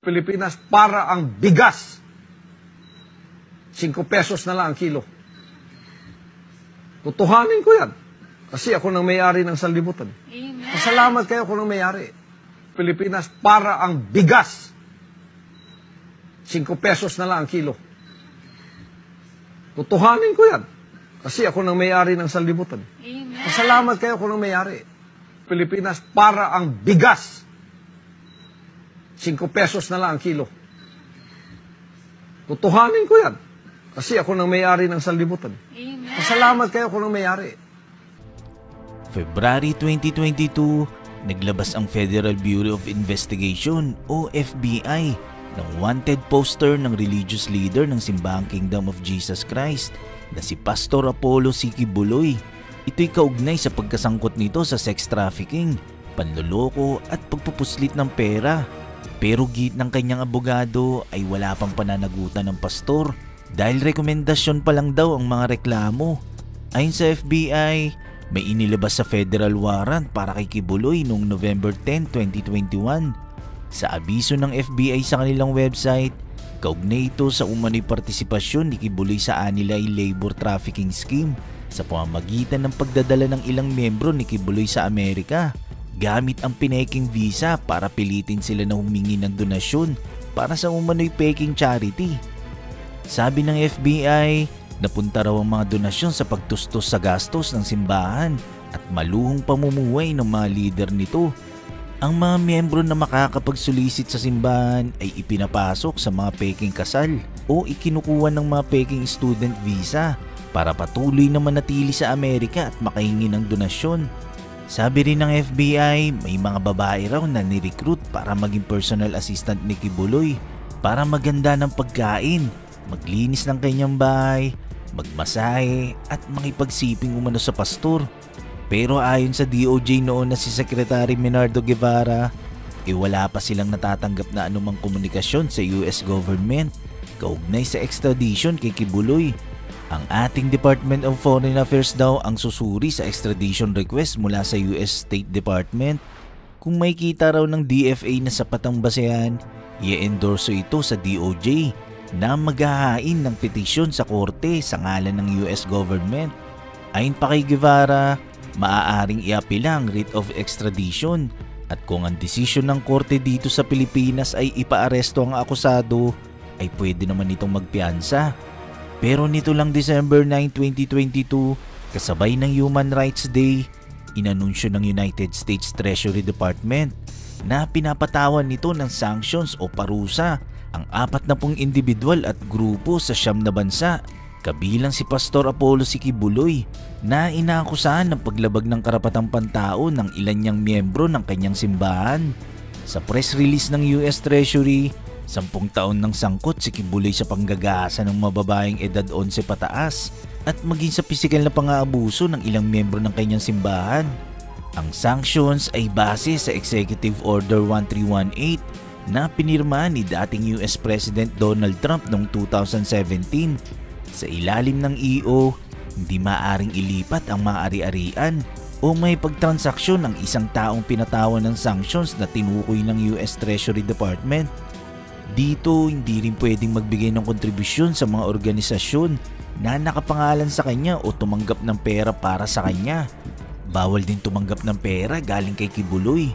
Pilipinas para ang bigas. 5 pesos na lang ang kilo. Tutuhanin ko yan. Kasi ako nang may-ari ng sanlibutan. Amen. Pasalamat kayo ako nang may-ari. Pilipinas para ang bigas. 5 pesos na lang ang kilo. Tutuhanin ko yan. Kasi ako nang may-ari ng sanlibutan. Amen. Pasalamat kayo ako nang may-ari. Pilipinas para ang bigas. 5 pesos na lang ang kilo. Tutuhanin ko yan. Kasi ako nang may-ari ng sanlibutan. Amen. Pasalamat kayo ako nang may-ari. February 2022, naglabas ang Federal Bureau of Investigation o FBI ng wanted poster ng religious leader ng Simbahang Kingdom of Jesus Christ na si Pastor Apollo C. Quiboloy. Ito'y kaugnay sa pagkasangkot nito sa sex trafficking, panloloko at pagpupuslit ng pera. Pero git ng kanyang abogado ay wala pang pananagutan ng pastor dahil rekomendasyon pa lang daw ang mga reklamo. Ayon sa FBI, may inilabas sa federal warrant para kay Quiboloy noong November 10, 2021. Sa abiso ng FBI sa kanilang website, kaugnay ito sa umano'y partisipasyon ni Quiboloy sa Anilay Labor Trafficking Scheme sa pamamagitan ng pagdadala ng ilang miyembro ni Quiboloy sa Amerika gamit ang peking visa para pilitin sila na humingi ng donasyon para sa umano'y peking charity. Sabi ng FBI, napunta raw ang mga donasyon sa pagtustos sa gastos ng simbahan at maluhong pamumuhay ng mga leader nito. Ang mga miyembro na makakapagsulisit sa simbahan ay ipinapasok sa mga peking kasal o ikinukuha ng mga peking student visa para patuloy na manatili sa Amerika at makahingi ng donasyon. Sabi rin ng FBI, may mga babae raw na nirecruit para maging personal assistant ni Quiboloy para maganda ng pagkain, maglinis ng kanyang bahay, magmasahe at makipagsiping umano sa pastor. Pero ayon sa DOJ noon na si Secretary Menardo Guevara, wala pa silang natatanggap na anumang komunikasyon sa US government kaugnay sa extradition kay Quiboloy. Ang ating Department of Foreign Affairs daw ang susuri sa extradition request mula sa US State Department. Kung may kita raw ng DFA na sapat ang basehan, i-endorso ito sa DOJ na maghahain ng petisyon sa korte sa ngalan ng US government. Ayon pa kay Guevara, maaaring iapila ang writ of extradition at kung ang desisyon ng korte dito sa Pilipinas ay ipaaresto ang akusado, ay pwede naman itong magpiyansa. Pero nito lang December 9, 2022, kasabay ng Human Rights Day, inanunsyo ng United States Treasury Department na pinapatawan nito ng sanctions o parusa ang 40 individual at grupo sa 9 na bansa, kabilang si Pastor Apollo C. Quiboloy na inaakusahan ng paglabag ng karapatang pantao ng ilan niyang miyembro ng kanyang simbahan. Sa press release ng US Treasury, 10 taon ng sangkot si Quiboloy sa panggagasa ng mababaeng edad 11 pataas at maging sa pisikal na pang-aabuso ng ilang miyembro ng kanyang simbahan. Ang sanctions ay base sa Executive Order 1318 na pinirma ni dating US President Donald Trump noong 2017. Sa ilalim ng EO, hindi maaaring ilipat ang mga ari-arian o may pagtransaksyon ng isang taong pinatawan ng sanctions na tinukoy ng US Treasury Department. Dito, hindi rin pwedeng magbigay ng kontribusyon sa mga organisasyon na nakapangalan sa kanya o tumanggap ng pera para sa kanya. Bawal din tumanggap ng pera galing kay Quiboloy.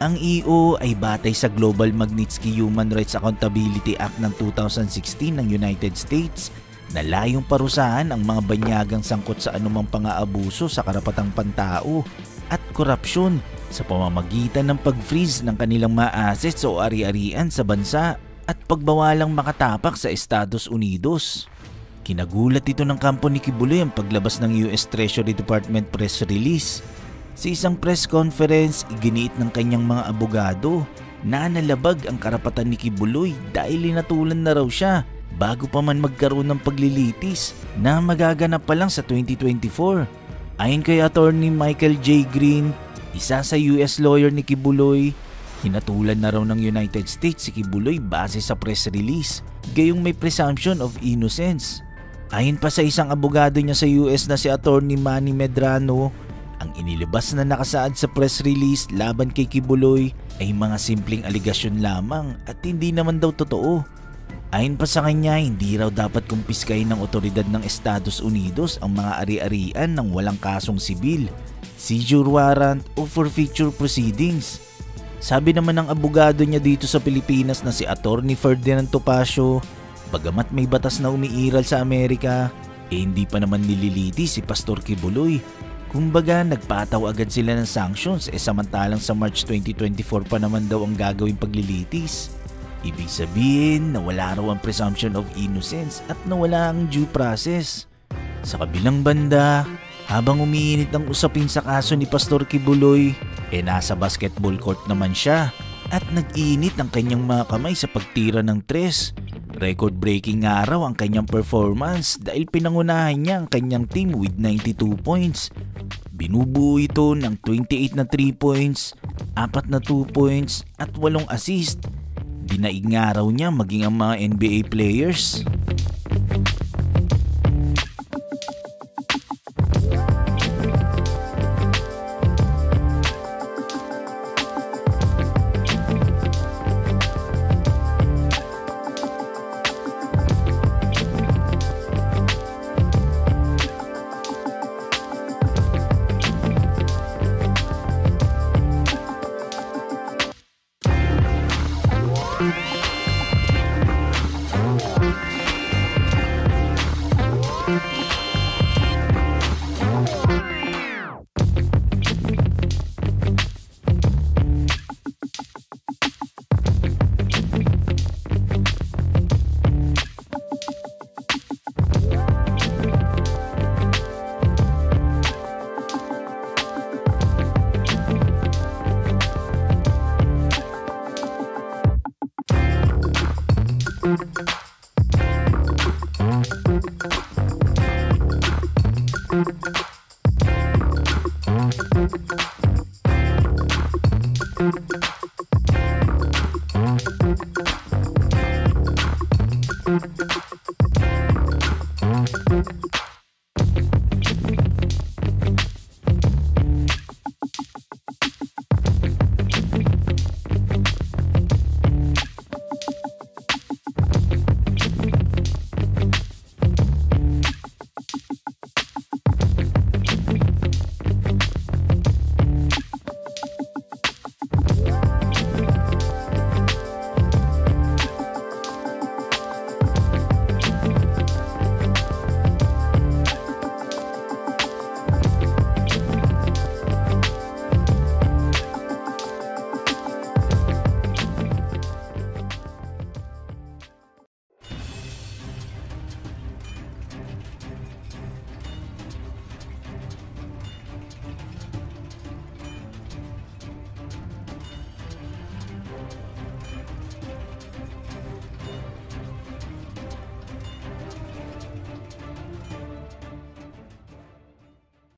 Ang EO ay batay sa Global Magnitsky Human Rights Accountability Act ng 2016 ng United States na layong parusahan ang mga banyagang sangkot sa anumang pang-aabuso sa karapatang pantao at korupsyon sa pamamagitan ng pag-freeze ng kanilang mga assets o ari-arian sa bansa at pagbawalang makatapak sa Estados Unidos. Kinagulat ito ng kampo ni Quiboloy ang paglabas ng US Treasury Department press release. Sa isang press conference, iginiit ng kanyang mga abogado na nalabag ang karapatan ni Quiboloy dahil linatulan na raw siya bago pa man magkaroon ng paglilitis na magaganap pa lang sa 2024. Ayon kay Attorney Michael J. Green, isa sa US lawyer ni Quiboloy, hinatulan na raw ng United States si Quiboloy base sa press release, gayong may presumption of innocence. Ayon pa sa isang abogado niya sa US na si Attorney Manny Medrano, Ang inilabas na nakasaad sa press release laban kay Kibuloy ay mga simpleng aligasyon lamang at hindi naman daw totoo. Ayon pa sa kanya, hindi raw dapat kumpiskahin ng otoridad ng Estados Unidos ang mga ari-arian ng walang kasong sibil, seizure warrant o forfeiture proceedings. Sabi naman ng abogado niya dito sa Pilipinas na si Attorney Ferdinand Topacio, bagamat may batas na umiiral sa Amerika, hindi pa naman nililiti si Pastor Kibuloy. Kumbaga nagpataw agad sila ng sanctions samantalang sa March 2024 pa naman daw ang gagawing paglilitis. Ibig sabihin na wala raw ang presumption of innocence at nawala ang due process. Sa kabilang banda, habang umiinit ang usapin sa kaso ni Pastor Kibuloy, nasa basketball court naman siya at nag-init ang kanyang mga kamay sa pagtira ng tres. Record-breaking nga raw ang kanyang performance dahil pinangunahan niya ang kanyang team with 92 points. Binubuo ito ng 28 na 3 points, 4 na 2 points at 8 assist. Dinaig nga raw niya maging ang mga NBA players.